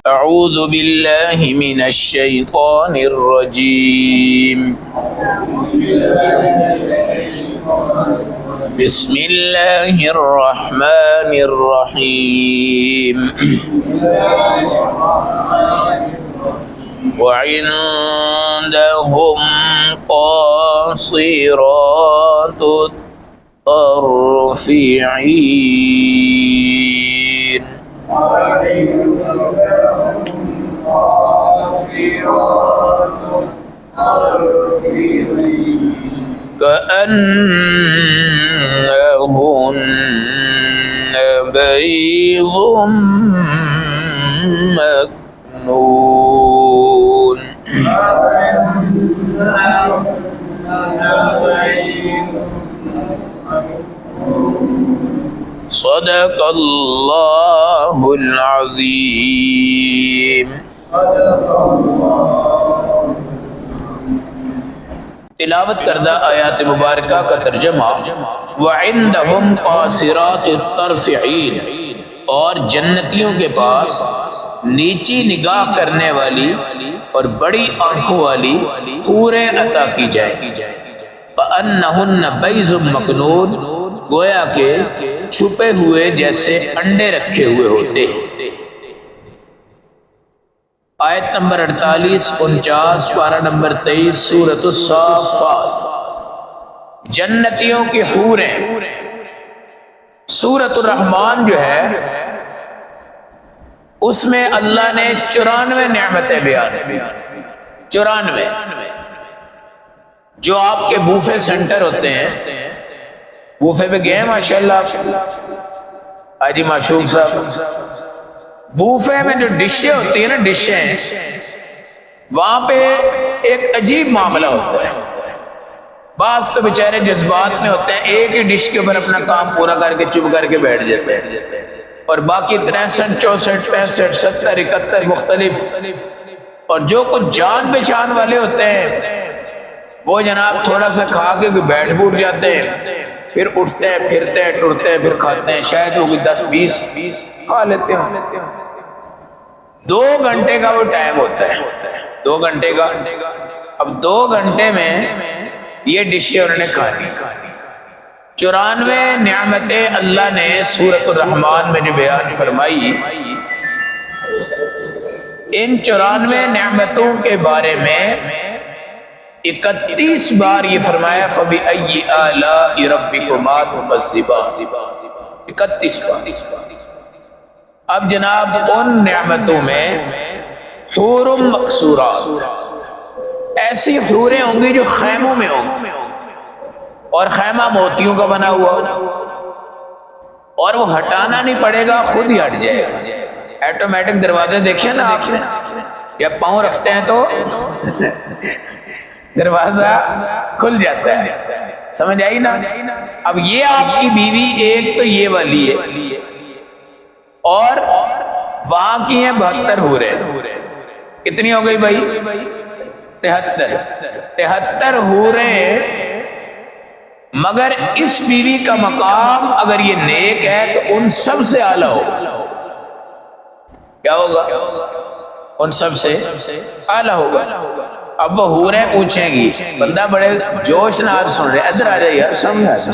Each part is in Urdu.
اعوذ باللہ من الشیطان الرجیم بسم اللہ الرحمن الرحیم وعندهم قاصرات الطرف عین كأنهن بيض مكنون صدق اللہ العظیم۔ تلاوت کردہ آیات مبارکہ کا ترجمہ وَعِندَهُمْ قَاصِرَاتُ الطَّرْفِ عِینٌ، اور جنتیوں کے پاس نیچی نگاہ کرنے والی اور بڑی آنکھوں والی حوریں عطا کی جائیں۔ كَأَنَّهُنَّ بَيْضٌ مَكْنُونٌ، گویا کہ چھپے ہوئے جیسے انڈے رکھے ہوئے ہوتے ہیں۔ آیت نمبر 48 49 پارہ نمبر 23 سورۃ الصافات۔ جنتیوں کی حوریں، سورۃ الرحمن جو ہے اس میں اللہ نے 94 نعمتیں بیان کی۔ 94 جو آپ کے بوفے سینٹر ہوتے ہیں، بوفے پہ گئے ماشاءاللہ حاجی معشوق صاحب، بوفے میں جو ڈشیں ہوتی ہیں نا، ڈشیں، وہاں پہ ایک عجیب معاملہ ہوتا ہے۔ بعض تو بیچارے جذبات میں ہوتے ہیں، ایک ہی ڈش کے اوپر اپنا کام پورا کر کے چپ کر کے بیٹھ جاتے ہیں، اور باقی 63 64 65 70 71 مختلف، اور جو کچھ جان پہچان والے ہوتے ہیں وہ جناب تھوڑا سا کھا کے بیٹھ بوٹ جاتے ہیں، پھر اٹھتے ہیں پھرتے ہیں ٹرتے ہیں پھر کھاتے ہیں، شاید ہوگی 10 20 کھا لیتے ہیں۔ 2 گھنٹے کا وہ ٹائم ہوتا ہے، 2 گھنٹے کا۔ اب 2 گھنٹے میں یہ ڈشیں انہوں نے کھانی۔ 94 نعمتیں اللہ نے سورۃ الرحمن میں جو بیان فرمائی، ان 94 نعمتوں کے بارے میں 31 بار یہ فرمایا فَبِأَيِّ آلَاءِ رَبِّكُمَا تُكَذِّبَانِ، 31 بار۔ اب جناب ان نعمتوں میں حور مقصورات، ایسی حوریں ہوں گی جو خیموں میں ہوں گی، اور خیمہ موتیوں کا بنا ہوا، اور وہ ہٹانا نہیں پڑے گا، خود ہی ہٹ جائے گا۔ ایٹومیٹک دروازے دیکھیں نا آپ نے، یا پاؤں رکھتے ہیں تو دروازہ کھل جاتا ہے، سمجھ آئی نا؟ اب یہ آپ کی بیوی ایک تو یہ والی ہے، اور وہاں کی ہیں 72 حوریں۔ کتنی ہو گئی بھائی؟ 73 حوریں، مگر اس بیوی کا مقام اگر یہ نیک ہے تو ان سب سے اعلیٰ ہوگا۔ کیا ہوگا؟ ان سب سے اعلیٰ ہوگا۔ اب وہ حوریں پوچھیں گی، بندہ بڑے جوش نال سن رہے، ادھر آ جائے یار سامنے آ جائے،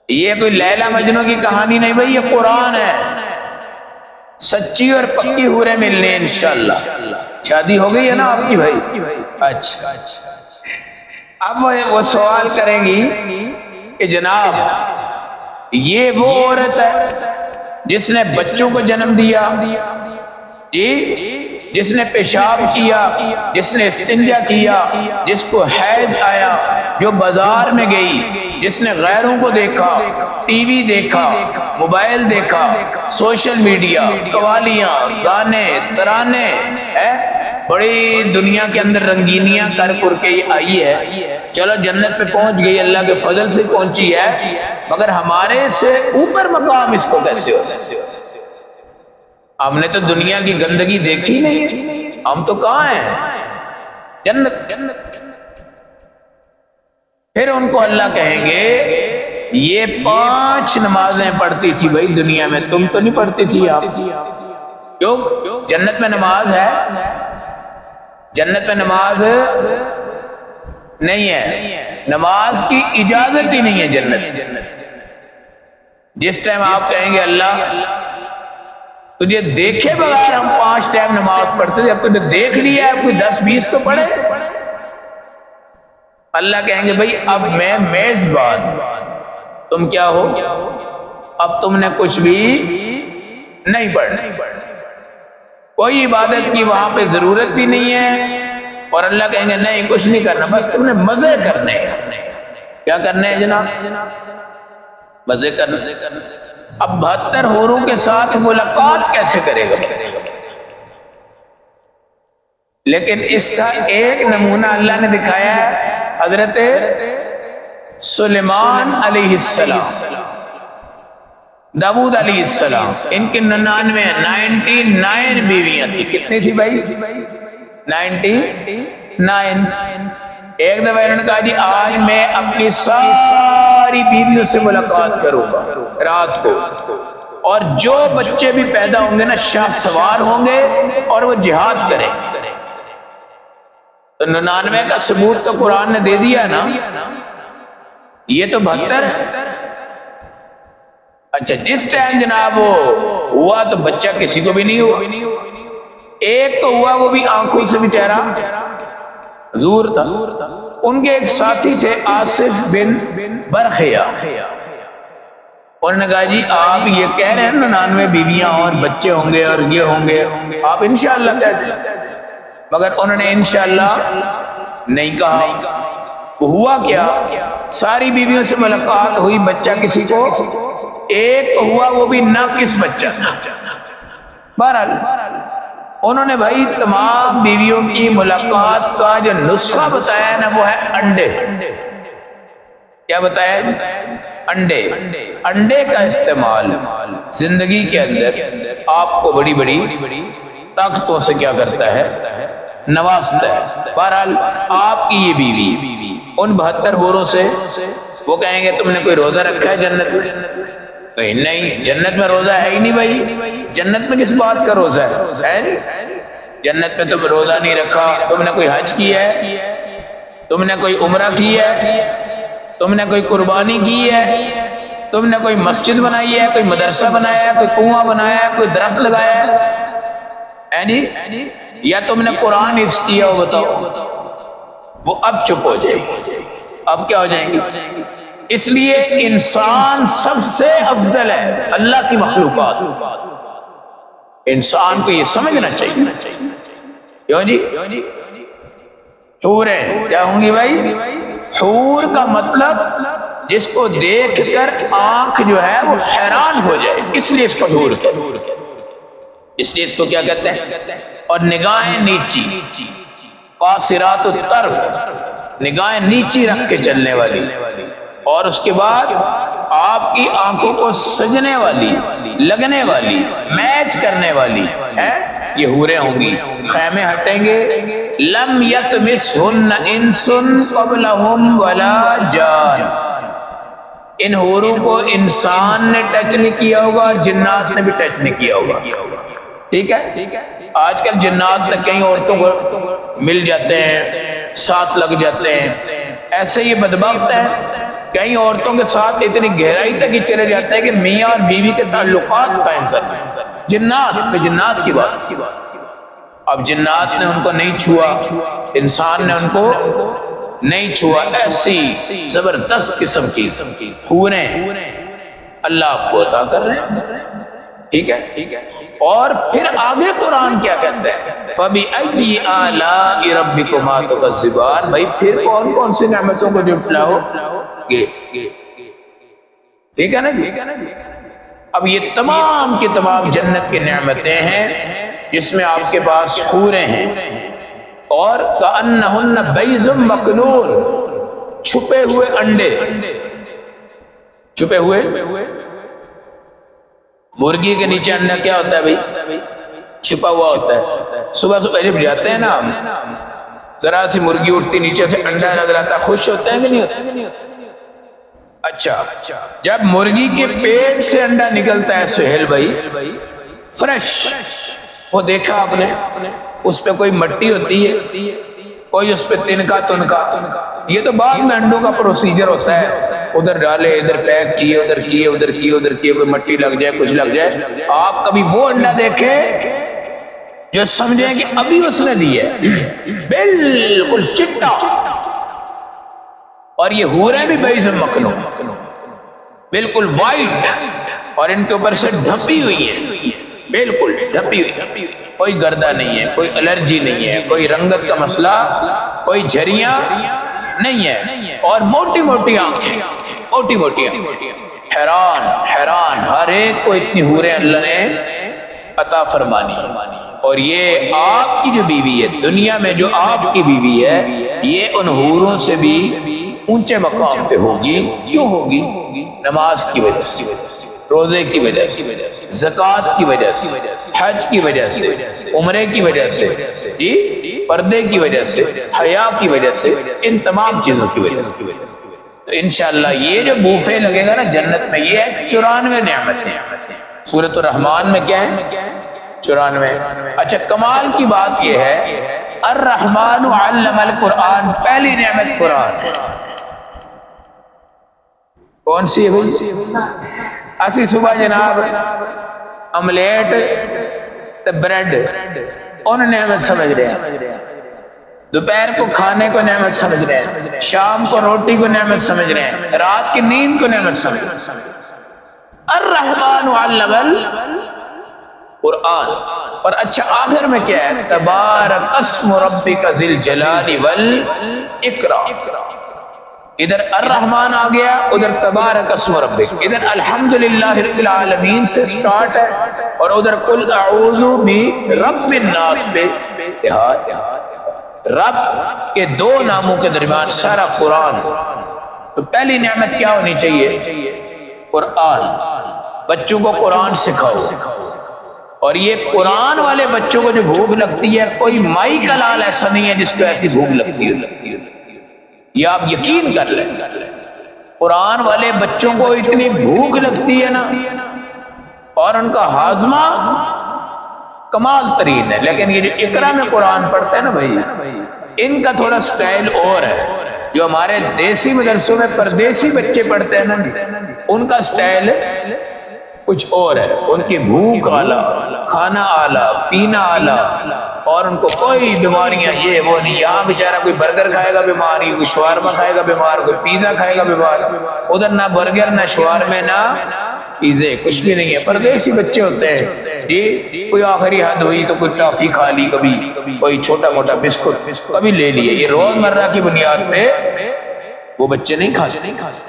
یہ کوئی لیلا مجنوں کی کہانی نہیں بھائی، یہ قرآن ہے۔ سچی اور پکی حوریں ملنے انشاءاللہ۔ شادی ہو گئی ہے نا آپ کی بھائی؟ اچھا، اب وہ سوال کریں گی کہ جناب یہ وہ عورت ہے جس نے بچوں کو جنم دیا، جی، جس نے پیشاب کیا، جس نے استنجا کیا، جس کو حیض آیا، جو بازار میں گئی، جس نے غیروں کو دیکھا، ٹی وی دیکھا، موبائل دیکھا، سوشل میڈیا، قوالیاں، گانے، ترانے، بڑی دنیا کے اندر رنگینیاں کر کے یہ آئی ہے، چلو جنت پہ پہنچ گئی، اللہ کے فضل سے پہنچی ہے، مگر ہمارے سے اوپر مقام اس کو کیسے ہو سکتا؟ ہم نے تو دنیا کی گندگی دیکھی نہیں، ہم تو کہاں ہیں؟ جنت۔ پھر ان کو اللہ کہیں گے یہ 5 نمازیں پڑھتی تھی بھائی دنیا میں، تم تو نہیں پڑھتی تھی آپ، کیوں؟ جنت میں نماز ہے؟ جنت میں نماز نہیں ہے، نماز کی اجازت ہی نہیں ہے جنت۔ جس ٹائم آپ کہیں گے اللہ تجھے دیکھے بغیر ہم 5 ٹائم نماز پڑھتے تھے، اب تجھے دیکھ لیا ہے، کوئی 10-20 تو پڑھے۔ اللہ کہیں گے بھائی اب میں میزبان، تم کیا ہو؟ اب تم نے کچھ بھی نہیں پڑھنا، کوئی عبادت کی وہاں پہ ضرورت بھی نہیں ہے، اور اللہ کہیں گے نہیں کچھ نہیں کرنا، بس تم نے مزے کرنے ہیں۔ کیا کرنے ہیں جناب؟ مزے کرنے۔ اب 72 حوروں کے ساتھ ملاقات کیسے کرے گا؟ لیکن اس کا ایک نمونہ اللہ نے دکھایا ہے، حضرت سلیمان علیہ السلام، داؤد علیہ السلام، ان کی 99 بیویاں تھی۔ کتنی تھی بھائی؟ 99۔ ایک دفعہ انہوں نے کہا جی آج میں اپنی ساری بیویوں سے ملاقات کروں گا رات کو، اور جو بچے بھی پیدا ہوں گے نا شاہ سوار ہوں گے اور وہ جہاد کریں گے۔ تو 99 کا ثبوت تو قرآن نے دے دیا نا، یہ تو 72 ہے۔ اچھا جس ٹائم جناب وہ ہوا تو بچہ کسی کو بھی نہیں ہوا، ایک تو ہوا وہ بھی آنکھوں سے بیچارہ حضور تھا، ان کے ایک ساتھی تھے آصف بن برخیا، انہوں نے کہا جی آپ یہ کہہ رہے ہیں 99 بیویاں اور بچے ہوں گے اور یہ ہوں گے، آپ انشاءاللہ کہہ دیں، مگر انہوں نے انشاءاللہ نہیں کہا۔ ہوا کیا؟ ساری بیویوں سے ملاقات ہوئی، بچہ کسی کو ایک ہوا، وہ بھی ناقص بچہ تھا۔ بہرحال انہوں نے بھائی تمام بیویوں کی ملاقات کا جو نسخہ بتایا نا وہ ہے انڈے۔ کیا بتایا؟ انڈے۔ انڈے کا استعمال زندگی کے اندر آپ کو بڑی بڑی طاقتوں سے کیا کرتا ہے؟ نوازتا ہے۔ بہرحال آپ کی یہ بیوی ان 72 حوروں سے وہ کہیں گے تم نے کوئی روزہ رکھا ہے جنت میں؟ کہیں نہیں، جنت میں روزہ ہے ہی نہیں بھائی، جنت میں کس بات کا روزہ ہے؟ جنت میں تم روزہ نہیں رکھا، تم نے کوئی حج کیا ہے، تم نے کوئی عمرہ کی ہے، تم نے کوئی قربانی کی ہے، تم نے کوئی مسجد بنائی ہے، کوئی مدرسہ بنایا ہے، کوئی کنواں بنایا ہے، کوئی درخت لگایا ہے، یا تم نے قرآن حفظ کیا ہو؟ بتاؤ۔ وہ اب چپ ہو جائے گی، اب کیا ہو جائیں گے؟ اس لیے انسان سب سے افضل ہے اللہ کی مخلوقات، انسان کو یہ سمجھنا چاہیے۔ کیوں جی؟ حوریں کیا ہوں گی بھائی؟ حور کا مطلب جس کو دیکھ کر آنکھ جو ہے وہ حیران ہو جائے، اس لیے اس کو حور کہتے ہیں، اس لیے اس کو کیا کہتے ہیں؟ اور نگاہیں نیچی، قاصرات الطرف، نگاہیں نیچی رکھ کے چلنے والی، اور اس کے بعد آپ کی آنکھوں کو سجنے والی، لگنے والی، میچ کرنے والی ہے، یہ حوریں ہوں گی۔ خیمے ہٹیں گے، لم یطمثہن انس قبلہم ولا جان، ان حوروں کو انسان نے ٹچ نہیں کیا ہوگا اور جنات نے بھی ٹچ نہیں کیا ہوگا۔ ٹھیک ہے؟ آج کل جنات نے کئی عورتوں کو مل جاتے ہیں، ساتھ لگ جاتے ہیں، ایسے یہ بدبخت ہیں، کئی عورتوں کے ساتھ اتنی گہرائی تک ہی چلے جاتے ہیں کہ میاں اور بیوی کے تعلقات قائم کرتے ہیں۔ جنات کی بات، اب جنات نے ان کو نہیں چھوا، انسان نے ان کو نہیں چھوا، ایسی زبردست قسم کی حوریں اللہ آپ کو عطا کر رہے ہیں۔ ٹھیک ہے؟ اور پھر آگے قرآن کیا کہتا ہے؟ فَبِأَيِّ آلَاءِ رَبِّكُمَا تُكَذِّبَانِ، بھائی پھر کون کون سی نعمتوں کو جھٹلاؤ گے؟ ٹھیک ہے نا؟ اب یہ تمام کی تمام جنت کی نعمتیں ہیں جس میں آپ کے پاس حوریں ہیں، اور کأنہن بیض مکنون، چھپے ہوئے انڈے، چھپے ہوئے مرغی کے نیچے انڈا کیا ہوتا ہے بھائی؟ چھپا ہوا ہوتا ہے۔ صبح صبح جب جاتے ہیں نا ذرا سی مرغی اٹھتی نیچے سے انڈا نظر آتا، خوش ہوتے ہیں کہ نہیں ہوتے؟ اچھا جب مرغی کے پیٹ سے انڈا نکلتا ہے سہیل بھائی فریش، وہ دیکھا آپ نے، اس پہ کوئی مٹی ہوتی ہے، کوئی اس پہ تنکا تنکا، یہ تو بعد میں انڈوں کا پروسیجر ہوتا ہے، ادھر ڈالے ادھر پیک کیے ادھر کیے ادھر کیے ادھر کیے، کوئی مٹی لگ جائے کچھ لگ جائے۔ آپ کبھی وہ انڈا دیکھے جو سمجھیں کہ ابھی اس نے دی ہے، بالکل چٹا، اور یہ حوریں بھی بیض مکنون بالکل وائٹ، اور ان کے اوپر سے ڈھپی ہوئی ہیں، بالکل ڈھپی ہوئی، کوئی گردہ نہیں ہے، کوئی الرجی نہیں ہے، کوئی رنگت کا مسئلہ، کوئی جھریاں نہیں ہے، اور موٹی موٹی آنکھیں، موٹی موٹی آنکھیں، حیران حیران، ہر ایک کو اتنی حوریں اللہ نے عطا فرمانی۔ اور یہ آپ کی جو بیوی ہے، دنیا میں جو آپ کی بیوی ہے، یہ ان حوروں سے بھی اونچے مقام پہ ہوگی۔ کیوں ہوگی؟ نماز کی وجہ سے، روزے کی وجہ سے، زکوٰۃ کی وجہ سے، حج کی وجہ سے، عمرے کی وجہ سے، پردے کی وجہ سے، حیا کی وجہ سے، ان تمام چیزوں کی وجہ سے۔ تو انشاءاللہ یہ جو بوفے لگے گا نا جنت میں، یہ ہے 94 نعمتیں۔ سورۃ الرحمن میں کیا ہے؟ 94۔ اچھا کمال کی بات یہ ہے، الرحمن علم القرآن، پہلی نعمت قرآن ہے۔ کون سی ہے بھائی؟ اسی صبح جناب املیٹ تے بریڈ ان نعمت سمجھ رہے ہیں، دوپہر کو کھانے کو نعمت سمجھ رہے ہیں، شام کو روٹی کو نعمت سمجھ رہے ہیں، رات کی نیند کو نعمت سمجھ رہے ہیں۔ الرحمن علم القرآن، اور اچھا آخر میں کیا ہے؟ تبارک اسم ربک ذی الجلال والاکرام۔ ادھر الرحمن آ گیا، ادھر تبارک اسم ربک، ادھر الحمدللہ رب العالمین سے سٹارٹ ہے، اور ادھر قل اعوذ برب الناس پہ رب کے دو ناموں کے درمیان سارا قرآن۔ تو پہلی نعمت کیا ہونی چاہیے؟ قرآن۔ بچوں کو قرآن سکھاؤ، اور یہ قرآن والے بچوں کو جو بھوک لگتی ہے، کوئی مائی کا لال ایسا نہیں ہے جس کو ایسی بھوک لگتی ہے، یہ آپ یقین کر لیں۔ قرآن والے بچوں کو اتنی بھوک لگتی ہے نا، اور ان کا ہاضمہ کمال ترین ہے۔ لیکن یہ جو اقرا میں قرآن پڑھتے ہیں نا بھائی، ان کا تھوڑا سٹائل اور ہے۔ جو ہمارے دیسی مدرسوں میں پردیسی بچے پڑھتے ہیں نا، ان کا سٹائل کچھ اور ہے، ان کی بھوک اعلیٰ، کھانا اعلیٰ، پینا اعلیٰ، اور ان کو کوئی بیماریاں یہ وہ نہیں۔ یہاں بیچارہ کوئی برگر کھائے گا بیمار، کوئی شوارما کھائے گا بیمار، کوئی پیزا کھائے گا بیمار، ادھر نہ برگر نہ شوارمے نہ پیزے، کچھ بھی نہیں ہے۔ پردیسی بچے ہوتے ہیں جی، کوئی آخری حد ہوئی تو کوئی ٹافی کھا لی، کبھی کوئی چھوٹا موٹا بسکٹ کبھی لے لیے، یہ روزمرہ کی بنیاد پہ وہ بچے نہیں کھاتے۔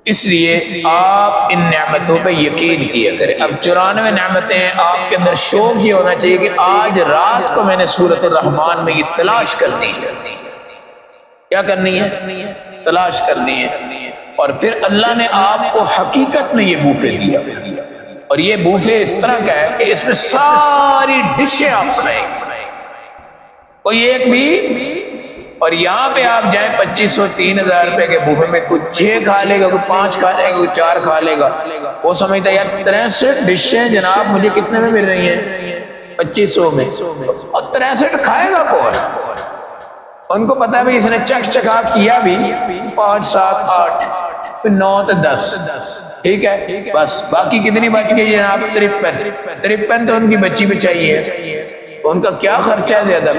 اس لیے آپ ان نعمتوں پہ یقین کیا کریں۔ اب 94 نعمتیں، آپ کے اندر شوق یہ ہونا چاہیے کہ آج رات کو میں نے سورۃ الرحمن میں یہ تلاش کرنی ہے۔ کیا کرنی ہے؟ تلاش کرنی ہے۔ اور پھر اللہ نے آپ کو حقیقت میں یہ بوفے دیا، اور یہ بوفے اس طرح کا ہے کہ اس میں ساری ڈشیں آپ کھائیں، کوئی ایک بھی۔ اور یہاں پہ آپ جائیں 2500 3000 روپے کے بوفے میں، کوئی 6 کھا لے گا، کوئی 5 کھا لے گا، کوئی 4 کھا لے گا، وہ سمجھتا ہے یار 63 ڈشیں جناب مجھے کتنے میں مل رہی ہیں؟ 2500 میں، اور 63 کھائے گا کون؟ ان کو پتا ہے بھائی اس نے چک چکا کیا بھی 5 7 8 9 تو 10، ٹھیک ہے، بس باقی کتنی بچ گئی جناب؟ 53 تو ان کی بچی بچائی ہے، ان کا کیا خرچہ ہے زیادہ؟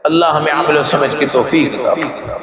اللہ ہمیں عمل و سمجھ کی توفیق عطا فرمائے۔